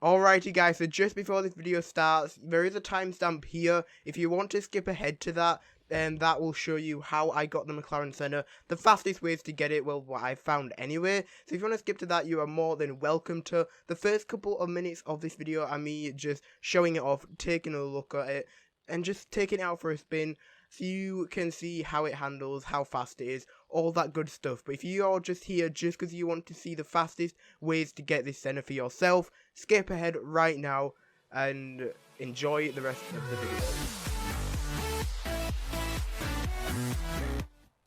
Alrighty guys, so just before this video starts, there is a timestamp here. If you want to skip ahead to that, then that will show you how I got the McLaren Senna, the fastest ways to get it, well, what I found anyway. So if you want to skip to that, you are more than welcome to. The first couple of minutes of this video are me just showing it off, taking a look at it, and just taking it out for a spin, so you can see how it handles, how fast it is, all that good stuff. But if you are just here just because you want to see the fastest ways to get this Senna for yourself, skip ahead right now and enjoy the rest of the video.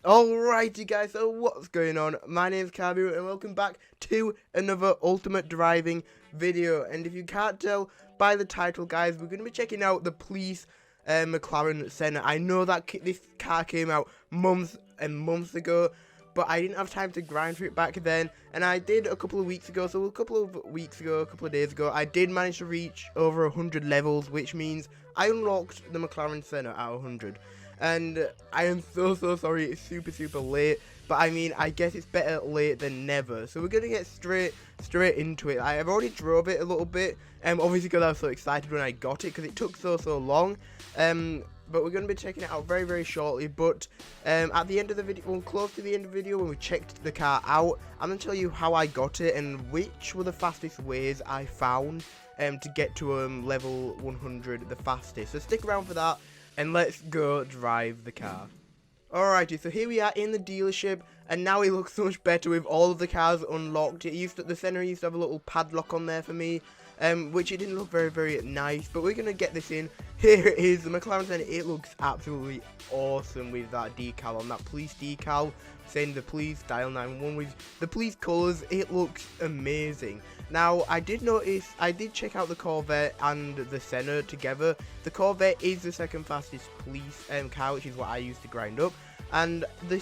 Alrighty guys, so what's going on? My name is Kabu and welcome back to another Ultimate Driving video. And if you can't tell by the title guys, we're going to be checking out the police McLaren Senna. I know that this car came out months and months ago, but I didn't have time to grind for it back then, and I did a couple of weeks ago. So a couple of days ago, I did manage to reach over 100 levels, which means I unlocked the McLaren Senna at 100. And I am so sorry, it's super late, but I mean, I guess it's better late than never. So we're gonna get straight into it. I have already drove it a little bit, obviously because I was so excited when I got it, because it took so long. But we're going to be checking it out very shortly. But at the end of the video, well, close to the end of the video, when we checked the car out, I'm going to tell you how I got it and which were the fastest ways I found to get to level 100 the fastest. So stick around for that and let's go drive the car. Alrighty, so here we are in the dealership, and now it looks so much better with all of the cars unlocked. The Senna used to have a little padlock on there for me, which it didn't look very nice, but we're going to get this in. Here it is, the McLaren Senna. It looks absolutely awesome with that decal on, that police decal, saying the police, dial 911 with the police colours. It looks amazing. Now, I did check out the Corvette and the Senna together. The Corvette is the second fastest police car, which is what I used to grind up, and the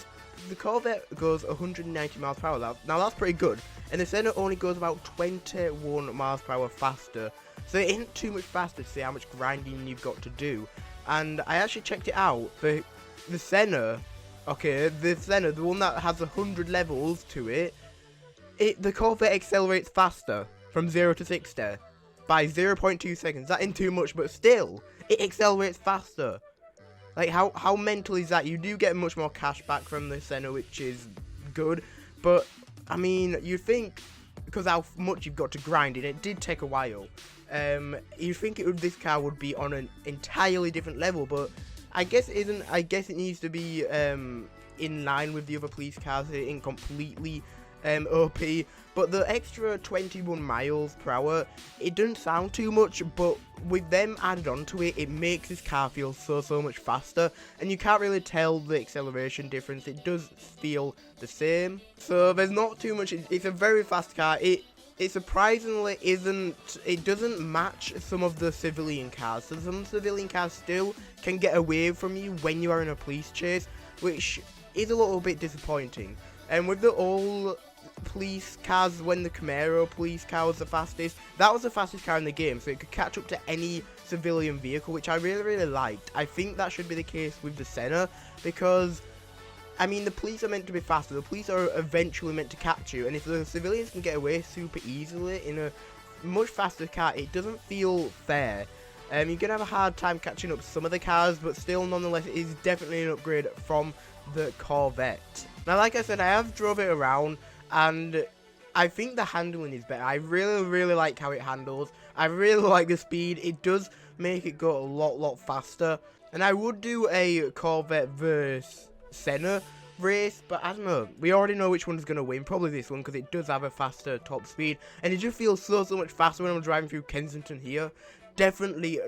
Corvette goes 190 miles per hour. Now that's pretty good, and the Senna only goes about 21 miles per hour faster, so it isn't too much faster to see how much grinding you've got to do. And I actually checked it out. The Senna, the one that has 100 levels to it, the Corvette accelerates faster from 0 to 60 by 0.2 seconds. That ain't too much, but still, it accelerates faster. Like, how mental is that? You do get much more cash back from the Senna, which is good. But, I mean, you think, because how much you've got to grind, and it did take a while, you think this car would be on an entirely different level, but I guess it isn't. I guess it needs to be in line with the other police cars. It ain't completely OP, but the extra 21 miles per hour, it doesn't sound too much, but with them added onto it, it makes this car feel so much faster, and you can't really tell the acceleration difference. It does feel the same, so there's not too much. It's a very fast car. It surprisingly doesn't match some of the civilian cars. So some civilian cars still can get away from you when you are in a police chase, which is a little bit disappointing. And with the all police cars, when the Camaro police car was the fastest, that was the fastest car in the game, so it could catch up to any civilian vehicle, which I really liked. I think that should be the case with the Senna, because I mean, the police are meant to be faster. The police are eventually meant to catch you, and if the civilians can get away super easily in a much faster car, it doesn't feel fair. You're going to have a hard time catching up some of the cars, but still, nonetheless, it is definitely an upgrade from the Corvette. Now, like I said, I have drove it around, and I think the handling is better. I really like how it handles. I really like the speed. It does make it go a lot faster, and I would do a Corvette versus Senna race, but I don't know, we already know which one's going to win, probably this one, because it does have a faster top speed, and it just feels so much faster when I'm driving through Kensington here. Definitely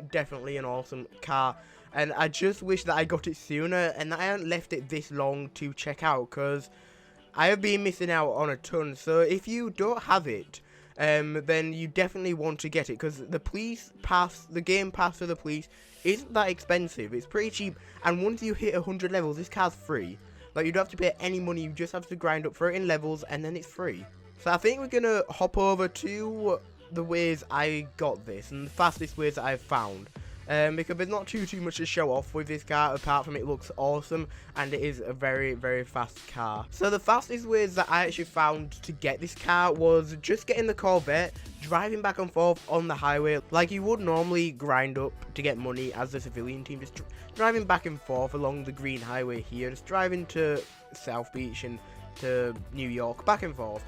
an awesome car, and I just wish that I got it sooner, and that I hadn't left it this long to check out, because I have been missing out on a ton. So if you don't have it, then you definitely want to get it, because the police pass, the game pass for the police isn't that expensive. It's pretty cheap, and once you hit 100 levels, this car's free. Like, you don't have to pay any money, you just have to grind up for it in levels, and then it's free. So I think we're gonna hop over to the ways I got this, and the fastest ways that I've found. because there's not too much to show off with this car apart from it looks awesome and it is a very fast car. So the fastest ways that I actually found to get this car was just getting the Corvette, driving back and forth on the highway like you would normally grind up to get money as a civilian team, just driving back and forth along the green highway here, just driving to South Beach and to New York, back and forth.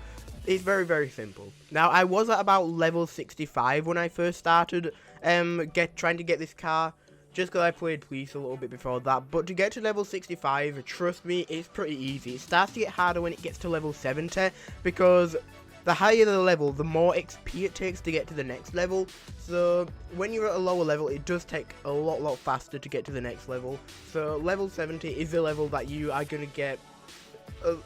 It's very simple. Now, I was at about level 65 when I first started trying to get this car, just because I played police a little bit before that. But to get to level 65, trust me, it's pretty easy. It starts to get harder when it gets to level 70, because the higher the level, the more XP it takes to get to the next level. So when you're at a lower level, it does take a lot faster to get to the next level. So level 70 is the level that you are going to get.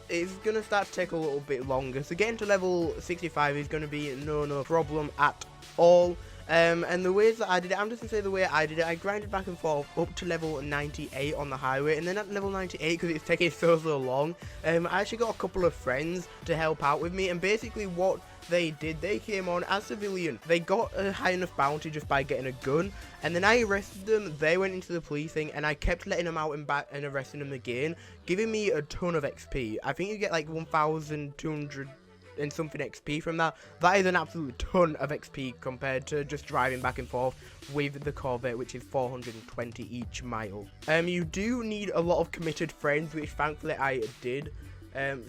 It's going to start to take a little bit longer. So getting to level 65 is going to be no problem at all. And the ways that I did it, I'm just going to say the way I did it, I grinded back and forth up to level 98 on the highway, and then at level 98, because it's taking so long, I actually got a couple of friends to help out with me, and basically what they did, they came on as civilian. They got a high enough bounty just by getting a gun, and then I arrested them. They went into the police thing, and I kept letting them out and back and arresting them again, giving me a ton of XP. I think you get like 1,200 and something XP from that. That is an absolute ton of XP compared to just driving back and forth with the Corvette, which is 420 each mile. You do need a lot of committed friends, which thankfully I did.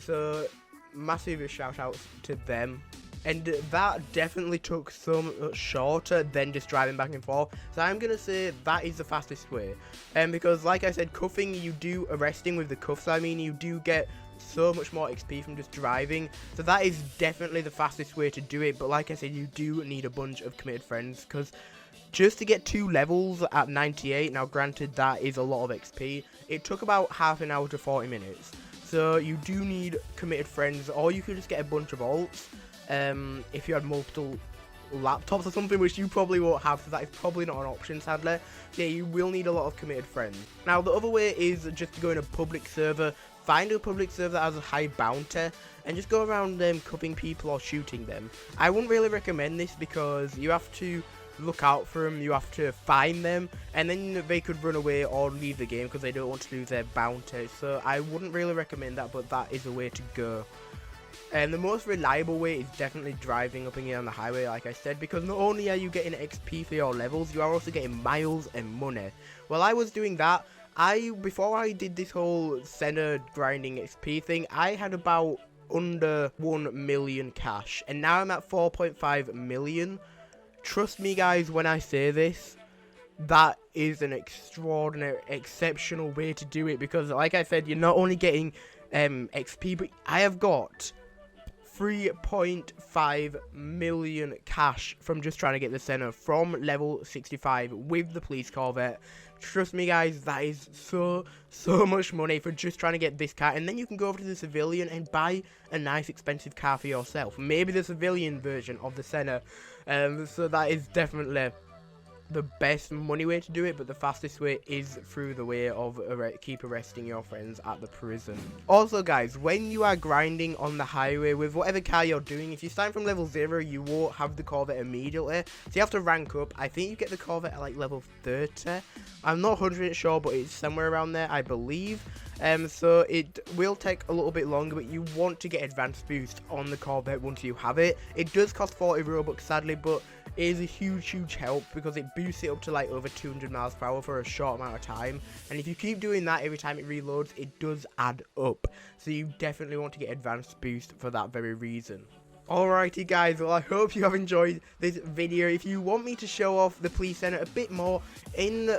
So massive shout outs to them. And that definitely took so much shorter than just driving back and forth. So I'm going to say that is the fastest way. Because like I said, cuffing, you do arresting with the cuffs, I mean, you do get so much more XP from just driving. So that is definitely the fastest way to do it. But like I said, you do need a bunch of committed friends, because just to get 2 levels at 98, now granted that is a lot of XP, it took about half an hour to 40 minutes. So you do need committed friends, or you could just get a bunch of alts. If you had multiple laptops or something, which you probably won't have, so that is probably not an option, sadly. Yeah, you will need a lot of committed friends. Now, the other way is just to go in a public server, find a public server that has a high bounty, and just go around cuffing people or shooting them. I wouldn't really recommend this, because you have to look out for them, you have to find them, and then they could run away or leave the game because they don't want to lose their bounty. So I wouldn't really recommend that, but that is a way to go. And the most reliable way is definitely driving up and down the highway, like I said, because not only are you getting XP for your levels, you are also getting miles and money. Well, I was doing that. Before I did this whole Senna grinding XP thing, I had about under 1 million cash, and now I'm at 4.5 million. Trust me, guys, when I say this, that is an extraordinary, exceptional way to do it, because like I said, you're not only getting XP, but I have got 3.5 million cash from just trying to get the Senna from level 65 with the police Corvette. Trust me, guys, that is so much money for just trying to get this car, and then you can go over to the civilian and buy a nice expensive car for yourself, maybe the civilian version of the Senna. So that is definitely the best money way to do it, but the fastest way is through the way of keep arresting your friends at the prison. Also, guys, when you are grinding on the highway with whatever car you're doing, if you start from level 0, you won't have the Corvette immediately, so you have to rank up. I think you get the Corvette at like level 30. I'm not 100% sure, but it's somewhere around there, I believe. So it will take a little bit longer, but you want to get advanced boost on the Corvette once you have it. It does cost 40 Robux, sadly, but it is a huge help, because it boosts it up to like over 200 miles per hour for a short amount of time, and if you keep doing that every time it reloads, it does add up. So you definitely want to get advanced boost for that very reason. Alrighty, guys, well, I hope you have enjoyed this video. If you want me to show off the police Senna a bit more in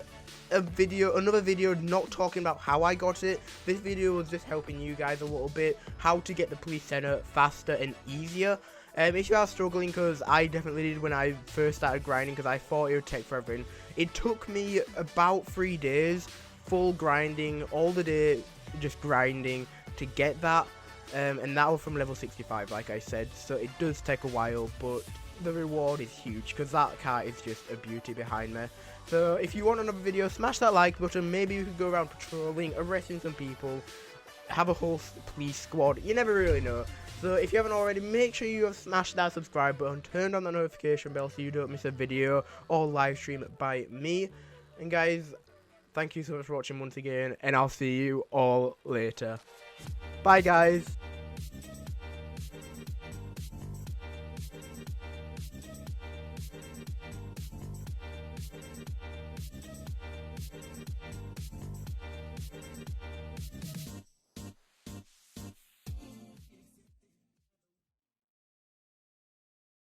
another video not talking about how I got it, this video was just helping you guys a little bit how to get the police Senna faster and easier. If you are struggling, because I definitely did when I first started grinding, because I thought it would take forever, and it took me about 3 days full grinding, all the day just grinding to get that, and that was from level 65, like I said. So it does take a while, but the reward is huge, because that car is just a beauty behind me. So if you want another video, smash that like button. Maybe you could go around patrolling, arresting some people, have a whole police squad, you never really know. So if you haven't already, make sure you have smashed that subscribe button, turned on the notification bell so you don't miss a video or live stream by me. And guys, thank you so much for watching once again, and I'll see you all later. Bye guys.